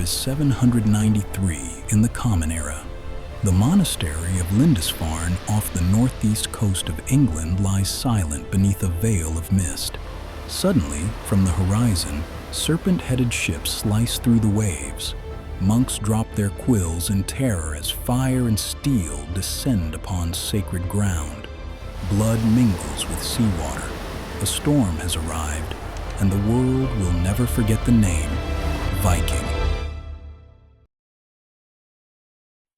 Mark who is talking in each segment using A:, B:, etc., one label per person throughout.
A: is 793 in the Common Era. The monastery of Lindisfarne off the northeast coast of England lies silent beneath a veil of mist. Suddenly, from the horizon, serpent-headed ships slice through the waves. Monks drop their quills in terror as fire and steel descend upon sacred ground. Blood mingles with seawater. A storm has arrived, and the world will never forget the name Viking.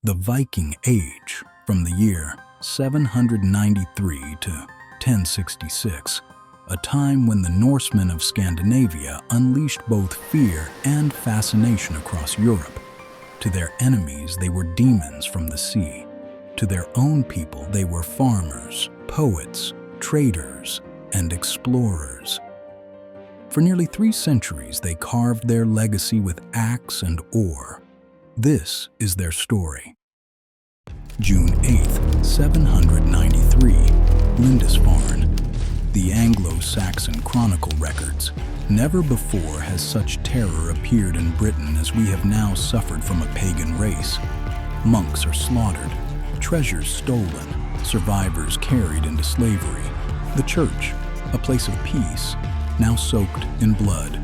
A: The Viking Age, from the year 793 to 1066, a time when the Norsemen of Scandinavia unleashed both fear and fascination across Europe. To their enemies, they were demons from the sea. To their own people, they were farmers, poets, traders, and explorers. For nearly 3 centuries, they carved their legacy with axe and oar. This is their story. June 8th, 793, Lindisfarne. The Anglo-Saxon Chronicle records, "Never before has such terror appeared in Britain as we have now suffered from a pagan race. Monks are slaughtered, treasures stolen, survivors carried into slavery. The church, a place of peace, now soaked in blood."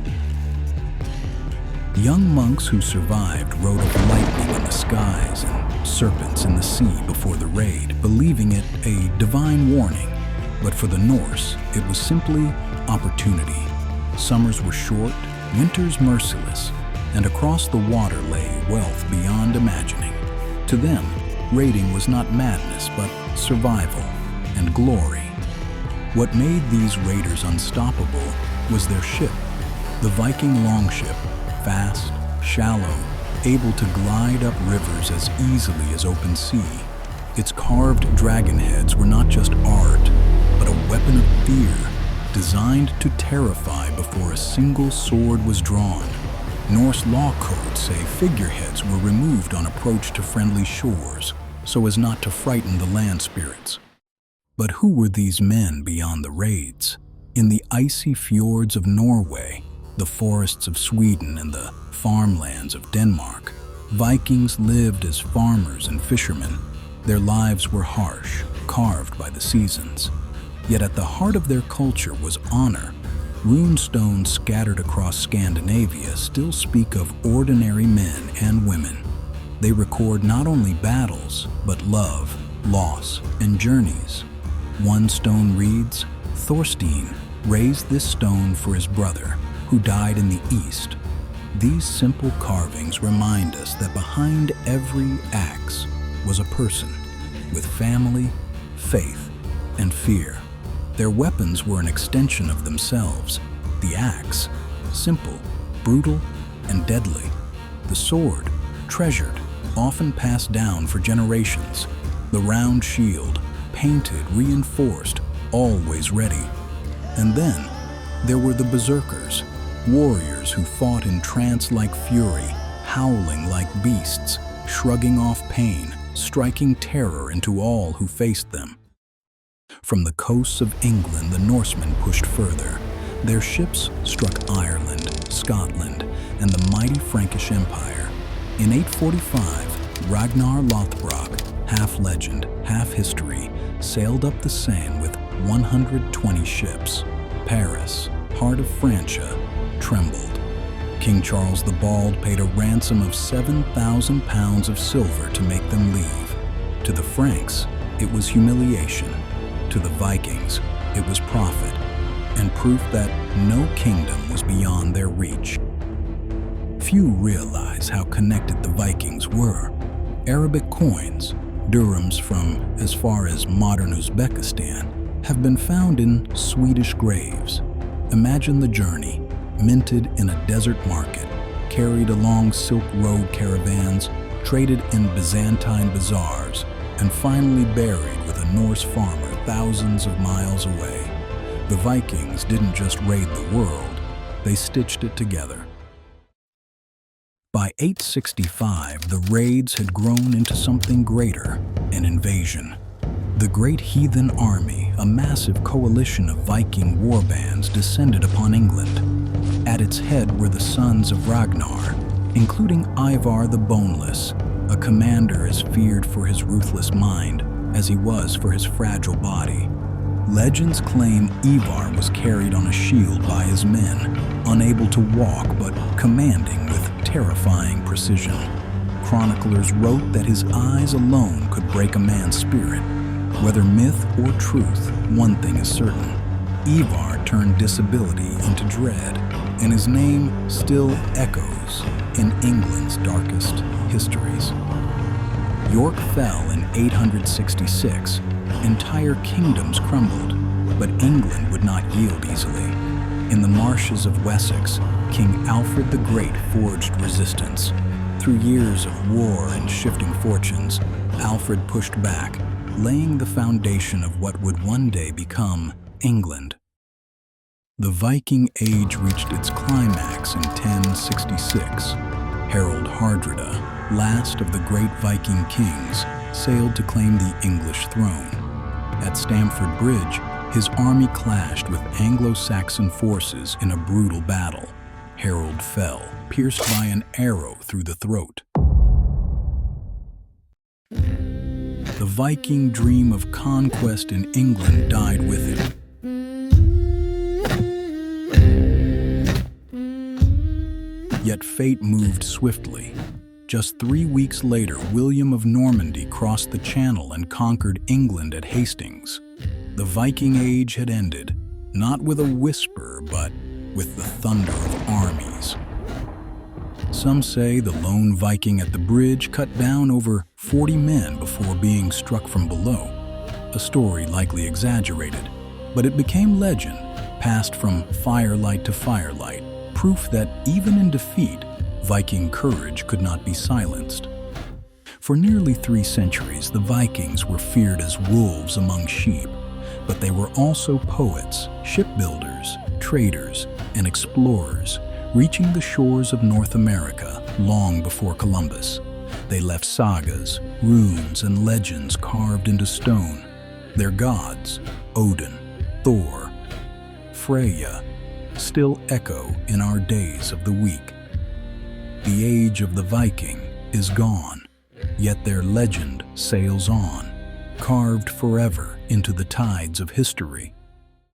A: Young monks who survived wrote of lightning in the skies and serpents in the sea before the raid, believing it a divine warning. But for the Norse, it was simply opportunity. Summers were short, winters merciless, and across the water lay wealth beyond imagining. To them, raiding was not madness, but survival and glory. What made these raiders unstoppable was their ship, the Viking longship, fast, shallow, able to glide up rivers as easily as open sea. Its carved dragon heads were not just art, but a weapon of fear, designed to terrify before a single sword was drawn. Norse law codes say figureheads were removed on approach to friendly shores, so as not to frighten the land spirits. But who were these men beyond the raids? In the icy fjords of Norway, the forests of Sweden, and the farmlands of Denmark, Vikings lived as farmers and fishermen. Their lives were harsh, carved by the seasons. Yet at the heart of their culture was honor. Runestones scattered across Scandinavia still speak of ordinary men and women. They record not only battles, but love, loss, and journeys. One stone reads, "Thorstein raised this stone for his brother, who died in the east." These simple carvings remind us that behind every axe was a person, with family, faith, and fear. Their weapons were an extension of themselves. The axe, simple, brutal, and deadly. The sword, treasured, often passed down for generations. The round shield, painted, reinforced, always ready. And then there were the berserkers, warriors who fought in trance-like fury, howling like beasts, shrugging off pain, striking terror into all who faced them. From the coasts of England, the Norsemen pushed further. Their ships struck Ireland, Scotland, and the mighty Frankish Empire. In 845, Ragnar Lothbrok, half legend, half history, sailed up the Seine with 120 ships. Paris, heart of Francia, trembled. King Charles the Bald paid a ransom of 7,000 pounds of silver to make them leave. To the Franks, it was humiliation. To the Vikings, it was profit, and proof that no kingdom was beyond their reach. Few realize how connected the Vikings were. Arabic coins, dirhams from as far as modern Uzbekistan, have been found in Swedish graves. Imagine the journey, minted in a desert market, carried along Silk Road caravans, traded in Byzantine bazaars, and finally buried with a Norse farmer thousands of miles away. The Vikings didn't just raid the world, they stitched it together. By 865, the raids had grown into something greater, an invasion. The Great Heathen Army, a massive coalition of Viking warbands, descended upon England. At its head were the sons of Ragnar, including Ivar the Boneless, a commander as feared for his ruthless mind as he was for his fragile body. Legends claim Ivar was carried on a shield by his men, unable to walk but commanding with terrifying precision. Chroniclers wrote that his eyes alone could break a man's spirit. Whether myth or truth, one thing is certain. Ivar turned disability into dread, and his name still echoes in England's darkest histories. York fell in 866. Entire kingdoms crumbled, but England would not yield easily. In the marshes of Wessex, King Alfred the Great forged resistance. Through years of war and shifting fortunes, Alfred pushed back, laying the foundation of what would one day become England. The Viking Age reached its climax in 1066. Harold Hardrada, last of the great Viking kings, sailed to claim the English throne. At Stamford Bridge, his army clashed with Anglo-Saxon forces in a brutal battle. Harold fell, pierced by an arrow through the throat. The Viking dream of conquest in England died with him. Yet fate moved swiftly. Just 3 weeks later, William of Normandy crossed the Channel and conquered England at Hastings. The Viking Age had ended, not with a whisper, but with the thunder of armies. Some say the lone Viking at the bridge cut down over 40 men before being struck from below. A story likely exaggerated, but it became legend, passed from firelight to firelight, proof that even in defeat, Viking courage could not be silenced. For nearly 3 centuries, the Vikings were feared as wolves among sheep, but they were also poets, shipbuilders, traders, and explorers, reaching the shores of North America long before Columbus. They left sagas, runes, and legends carved into stone. Their gods, Odin, Thor, Freya, still echo in our days of the week. The age of the Viking is gone, yet their legend sails on, carved forever into the tides of history.